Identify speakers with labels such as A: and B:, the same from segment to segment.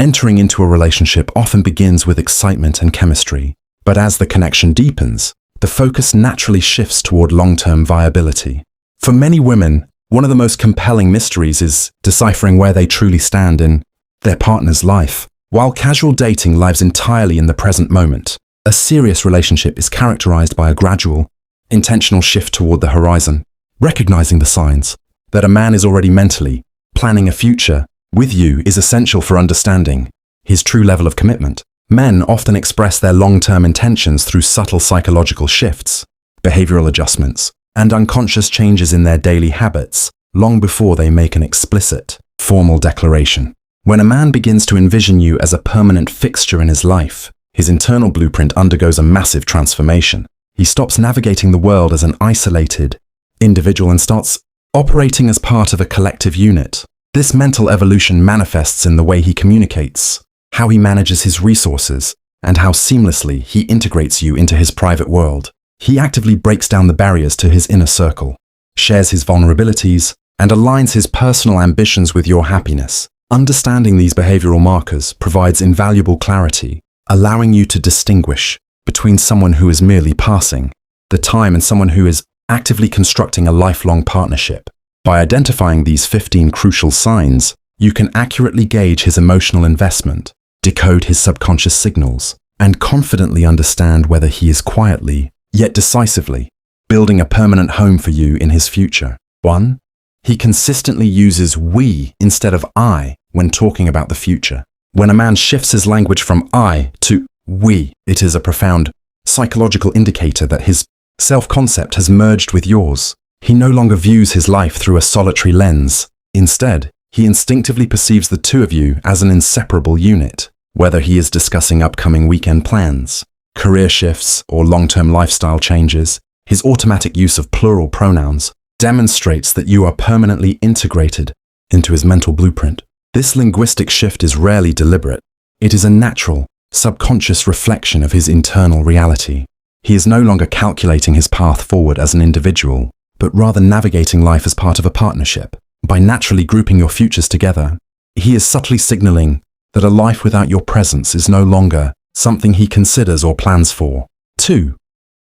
A: Entering into a relationship often begins with excitement and chemistry, but as the connection deepens, the focus naturally shifts toward long-term viability. For many women, one of the most compelling mysteries is deciphering where they truly stand in their partner's life. While casual dating lives entirely in the present moment, a serious relationship is characterized by a gradual, intentional shift toward the horizon. Recognizing the signs that a man is already mentally planning a future with you is essential for understanding his true level of commitment. Men often express their long-term intentions through subtle psychological shifts, behavioral adjustments, and unconscious changes in their daily habits long before they make an explicit, formal declaration. When a man begins to envision you as a permanent fixture in his life, his internal blueprint undergoes a massive transformation. He stops navigating the world as an isolated individual and starts operating as part of a collective unit. This mental evolution manifests in the way he communicates, how he manages his resources, and how seamlessly he integrates you into his private world. He actively breaks down the barriers to his inner circle, shares his vulnerabilities, and aligns his personal ambitions with your happiness. Understanding these behavioral markers provides invaluable clarity, allowing you to distinguish between someone who is merely passing the time and someone who is actively constructing a lifelong partnership. By identifying these 15 crucial signs, you can accurately gauge his emotional investment, decode his subconscious signals, and confidently understand whether he is quietly, yet decisively, building a permanent home for you in his future. 1. He consistently uses we instead of I when talking about the future. When a man shifts his language from I to we, it is a profound psychological indicator that his self-concept has merged with yours. He no longer views his life through a solitary lens. Instead, he instinctively perceives the two of you as an inseparable unit. Whether he is discussing upcoming weekend plans, career shifts, or long-term lifestyle changes, his automatic use of plural pronouns demonstrates that you are permanently integrated into his mental blueprint. This linguistic shift is rarely deliberate. It is a natural, subconscious reflection of his internal reality. He is no longer calculating his path forward as an individual, but rather navigating life as part of a partnership. By naturally grouping your futures together, he is subtly signaling that a life without your presence is no longer something he considers or plans for. 2.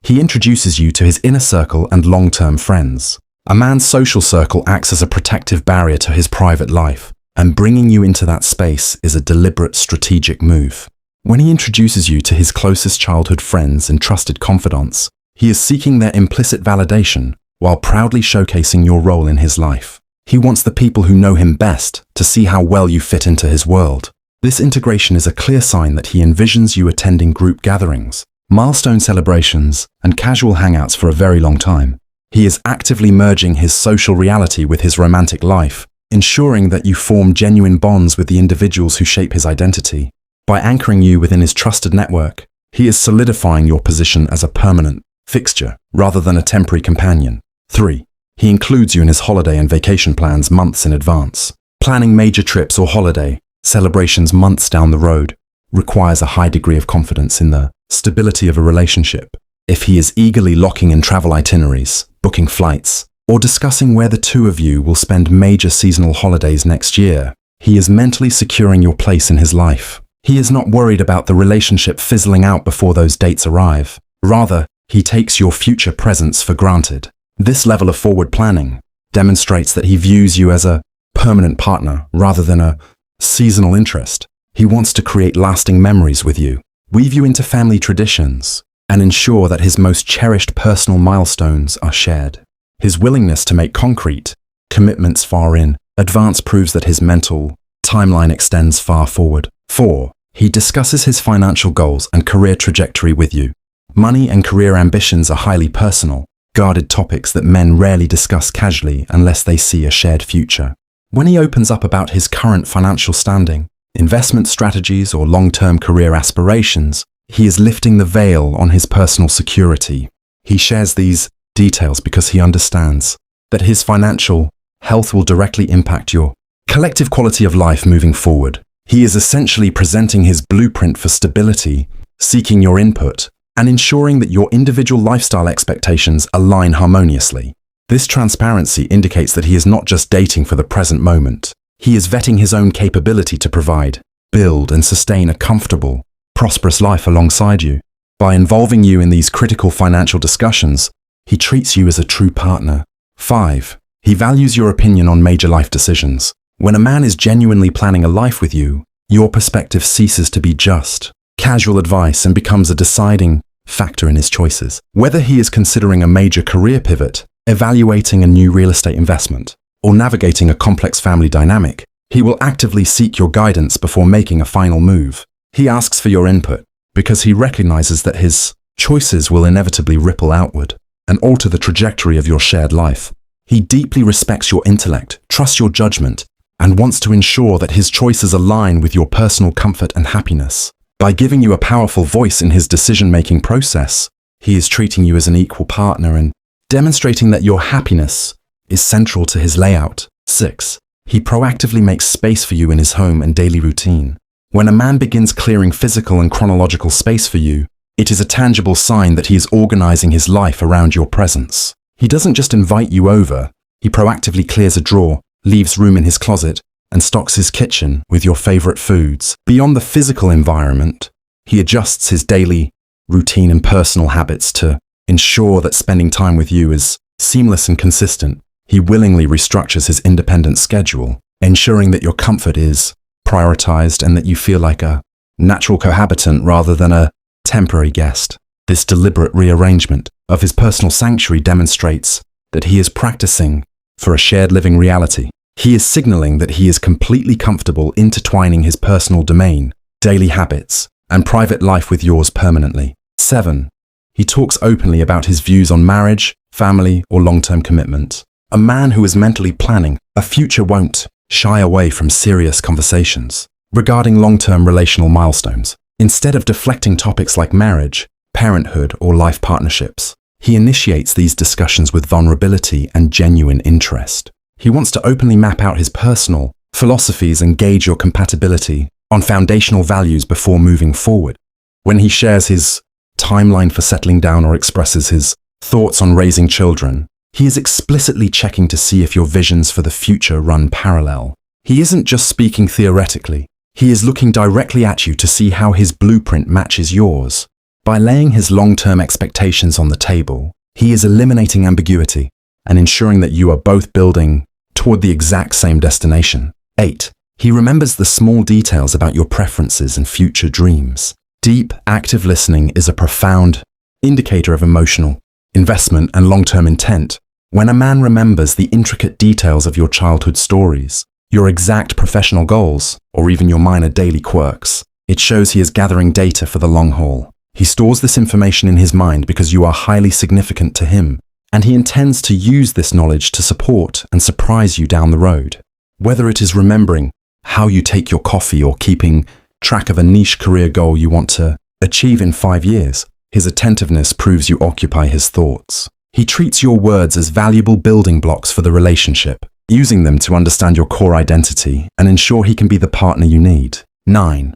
A: He introduces you to his inner circle and long-term friends. A man's social circle acts as a protective barrier to his private life, and bringing you into that space is a deliberate strategic move. When he introduces you to his closest childhood friends and trusted confidants, he is seeking their implicit validation while proudly showcasing your role in his life. He wants the people who know him best to see how well you fit into his world. This integration is a clear sign that he envisions you attending group gatherings, milestone celebrations, and casual hangouts for a very long time. He is actively merging his social reality with his romantic life, ensuring that you form genuine bonds with the individuals who shape his identity. By anchoring you within his trusted network, he is solidifying your position as a permanent fixture rather than a temporary companion. 3. He includes you in his holiday and vacation plans months in advance. Planning major trips or holiday celebrations months down the road requires a high degree of confidence in the stability of a relationship. If he is eagerly locking in travel itineraries, booking flights, or discussing where the two of you will spend major seasonal holidays next year, he is mentally securing your place in his life. He is not worried about the relationship fizzling out before those dates arrive. Rather, he takes your future presence for granted. This level of forward planning demonstrates that he views you as a permanent partner rather than a seasonal interest. He wants to create lasting memories with you, weave you into family traditions, and ensure that his most cherished personal milestones are shared. His willingness to make concrete commitments far in advance proves that his mental timeline extends far forward. 4. He discusses his financial goals and career trajectory with you. Money and career ambitions are highly personal, guarded topics that men rarely discuss casually unless they see a shared future. When he opens up about his current financial standing, investment strategies, or long-term career aspirations, he is lifting the veil on his personal security. He shares these details because he understands that his financial health will directly impact your collective quality of life moving forward. He is essentially presenting his blueprint for stability, seeking your input, and ensuring that your individual lifestyle expectations align harmoniously. This transparency indicates that he is not just dating for the present moment. He is vetting his own capability to provide build, and sustain a comfortable, prosperous life alongside you. By involving you in these critical financial discussions, he treats you as a true partner. 5. He values your opinion on major life decisions. When a man is genuinely planning a life with you, your perspective ceases to be just casual advice and becomes a deciding factor in his choices. Whether he is considering a major career pivot, evaluating a new real estate investment, or navigating a complex family dynamic, he will actively seek your guidance before making a final move. He asks for your input because he recognizes that his choices will inevitably ripple outward and alter the trajectory of your shared life. He deeply respects your intellect, trusts your judgment, and wants to ensure that his choices align with your personal comfort and happiness. By giving you a powerful voice in his decision-making process, he is treating you as an equal partner and demonstrating that your happiness is central to his layout. 6. He proactively makes space for you in his home and daily routine. When a man begins clearing physical and chronological space for you, it is a tangible sign that he is organizing his life around your presence. He doesn't just invite you over, he proactively clears a drawer, leaves room in his closet, and stocks his kitchen with your favorite foods. Beyond the physical environment, he adjusts his daily routine and personal habits to ensure that spending time with you is seamless and consistent. He willingly restructures his independent schedule, ensuring that your comfort is prioritized and that you feel like a natural cohabitant rather than a temporary guest. This deliberate rearrangement of his personal sanctuary demonstrates that he is practicing for a shared living reality. He is signaling that he is completely comfortable intertwining his personal domain, daily habits, and private life with yours permanently. 7. He talks openly about his views on marriage, family, or long-term commitment. A man who is mentally planning a future won't shy away from serious conversations regarding long-term relational milestones. Instead of deflecting topics like marriage, parenthood, or life partnerships, he initiates these discussions with vulnerability and genuine interest. He wants to openly map out his personal philosophies and gauge your compatibility on foundational values before moving forward. When he shares his timeline for settling down or expresses his thoughts on raising children, he is explicitly checking to see if your visions for the future run parallel. He isn't just speaking theoretically, he is looking directly at you to see how his blueprint matches yours. By laying his long-term expectations on the table, he is eliminating ambiguity and ensuring that you are both building toward the exact same destination. 8. He remembers the small details about your preferences and future dreams. Deep, active listening is a profound indicator of emotional investment and long-term intent. When a man remembers the intricate details of your childhood stories, your exact professional goals, or even your minor daily quirks, it shows he is gathering data for the long haul. He stores this information in his mind because you are highly significant to him, and he intends to use this knowledge to support and surprise you down the road. Whether it is remembering how you take your coffee or keeping track of a niche career goal you want to achieve in 5 years, his attentiveness proves you occupy his thoughts. He treats your words as valuable building blocks for the relationship, using them to understand your core identity and ensure he can be the partner you need. 9.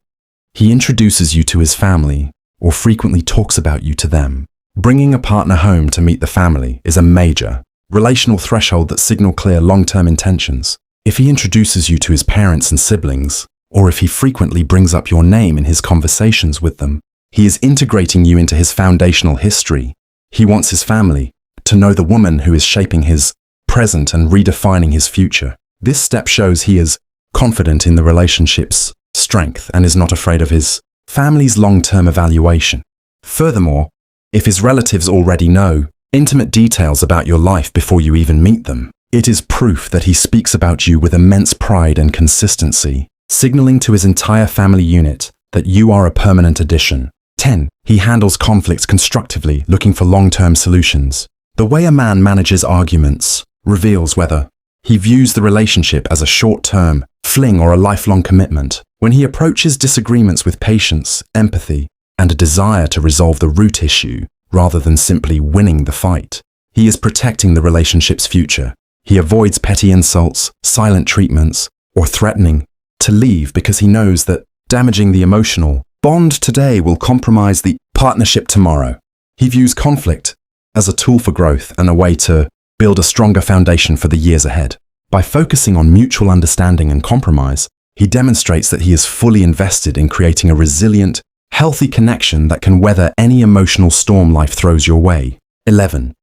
A: He introduces you to his family, or frequently talks about you to them. Bringing a partner home to meet the family is a major relational threshold that signals clear long-term intentions. If he introduces you to his parents and siblings, or if he frequently brings up your name in his conversations with them, he is integrating you into his foundational history. He wants his family to know the woman who is shaping his present and redefining his future. This step shows he is confident in the relationship's strength and is not afraid of his family's long-term evaluation. Furthermore, if his relatives already know intimate details about your life before you even meet them, it is proof that he speaks about you with immense pride and consistency, signaling to his entire family unit that you are a permanent addition. 10. He handles conflicts constructively, looking for long-term solutions. The way a man manages arguments reveals whether he views the relationship as a short-term fling or a lifelong commitment. When he approaches disagreements with patience, empathy, and a desire to resolve the root issue rather than simply winning the fight, he is protecting the relationship's future. He avoids petty insults, silent treatments, or threatening to leave because he knows that damaging the emotional bond today will compromise the partnership tomorrow. He views conflict as a tool for growth and a way to build a stronger foundation for the years ahead. By focusing on mutual understanding and compromise, He demonstrates that he is fully invested in creating a resilient, healthy connection that can weather any emotional storm life throws your way. 11.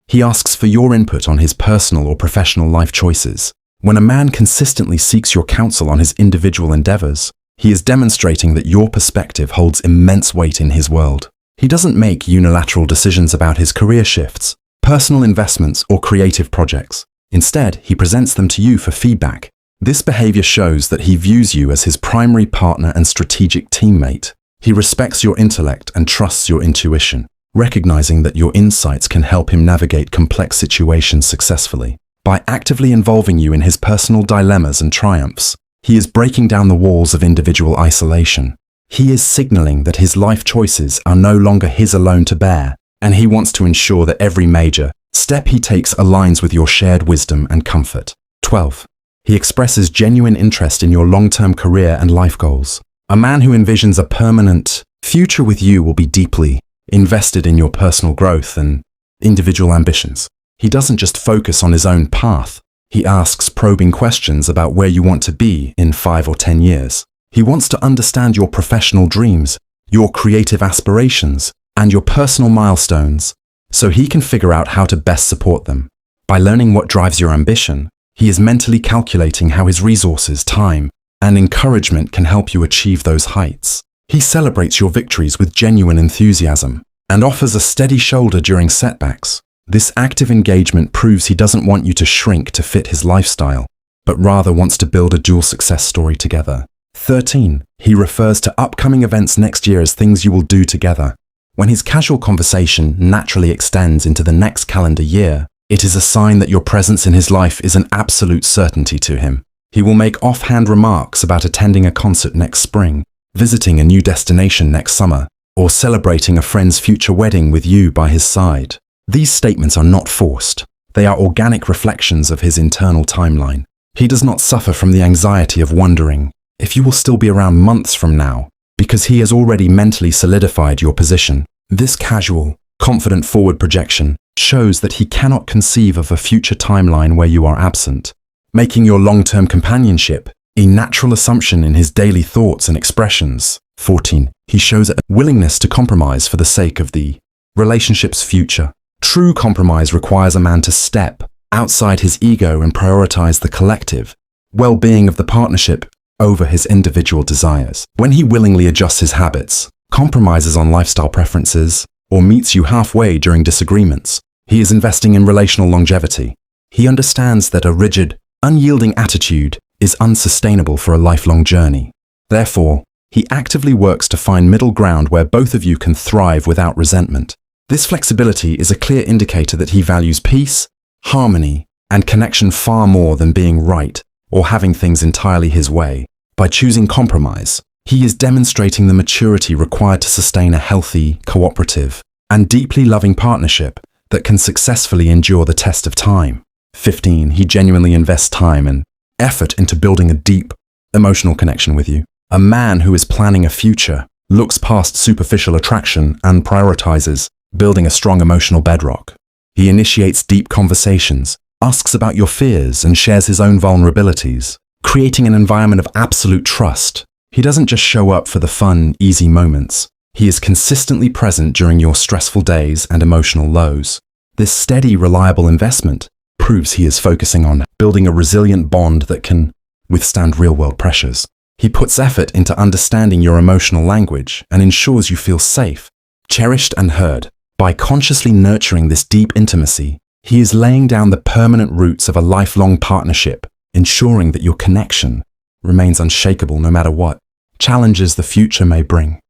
A: He asks for your input on his personal or professional life choices. When a man consistently seeks your counsel on his individual endeavors, he is demonstrating that your perspective holds immense weight in his world. He doesn't make unilateral decisions about his career shifts, personal investments, or creative projects. Instead, he presents them to you for feedback. This behavior shows that he views you as his primary partner and strategic teammate. He respects your intellect and trusts your intuition, recognizing that your insights can help him navigate complex situations successfully. By actively involving you in his personal dilemmas and triumphs, he is breaking down the walls of individual isolation. He is signaling that his life choices are no longer his alone to bear, and he wants to ensure that every major step he takes aligns with your shared wisdom and comfort. 12. He expresses genuine interest in your long-term career and life goals. A man who envisions a permanent future with you will be deeply invested in your personal growth and individual ambitions. He doesn't just focus on his own path. He asks probing questions about where you want to be in 5 or 10 years. He wants to understand your professional dreams, your creative aspirations, and your personal milestones, so he can figure out how to best support them. By learning what drives your ambition, he is mentally calculating how his resources, time, and encouragement can help you achieve those heights. He celebrates your victories with genuine enthusiasm and offers a steady shoulder during setbacks. This active engagement proves he doesn't want you to shrink to fit his lifestyle, but rather wants to build a dual success story together. 13. He refers to upcoming events next year as things you will do together. When his casual conversation naturally extends into the next calendar year, it is a sign that your presence in his life is an absolute certainty to him. He will make offhand remarks about attending a concert next spring, visiting a new destination next summer, or celebrating a friend's future wedding with you by his side. These statements are not forced. They are organic reflections of his internal timeline. He does not suffer from the anxiety of wondering if you will still be around months from now, because he has already mentally solidified your position. This casual, confident forward projection shows that he cannot conceive of a future timeline where you are absent, making your long-term companionship a natural assumption in his daily thoughts and expressions. 14. He shows a willingness to compromise for the sake of the relationship's future. True compromise requires a man to step outside his ego and prioritize the collective well-being of the partnership over his individual desires. When he willingly adjusts his habits, compromises on lifestyle preferences, or meets you halfway during disagreements, he is investing in relational longevity. He understands that a rigid, unyielding attitude is unsustainable for a lifelong journey. Therefore, he actively works to find middle ground where both of you can thrive without resentment. This flexibility is a clear indicator that he values peace, harmony, and connection far more than being right or having things entirely his way. By choosing compromise, he is demonstrating the maturity required to sustain a healthy, cooperative, and deeply loving partnership that can successfully endure the test of time. 15. He genuinely invests time and effort into building a deep, emotional connection with you. A man who is planning a future looks past superficial attraction and prioritizes building a strong emotional bedrock. He initiates deep conversations, asks about your fears, and shares his own vulnerabilities, creating an environment of absolute trust. He doesn't just show up for the fun, easy moments. He is consistently present during your stressful days and emotional lows. This steady, reliable investment proves he is focusing on building a resilient bond that can withstand real-world pressures. He puts effort into understanding your emotional language and ensures you feel safe, cherished, and heard. By consciously nurturing this deep intimacy, he is laying down the permanent roots of a lifelong partnership, ensuring that your connection remains unshakable no matter what challenges the future may bring.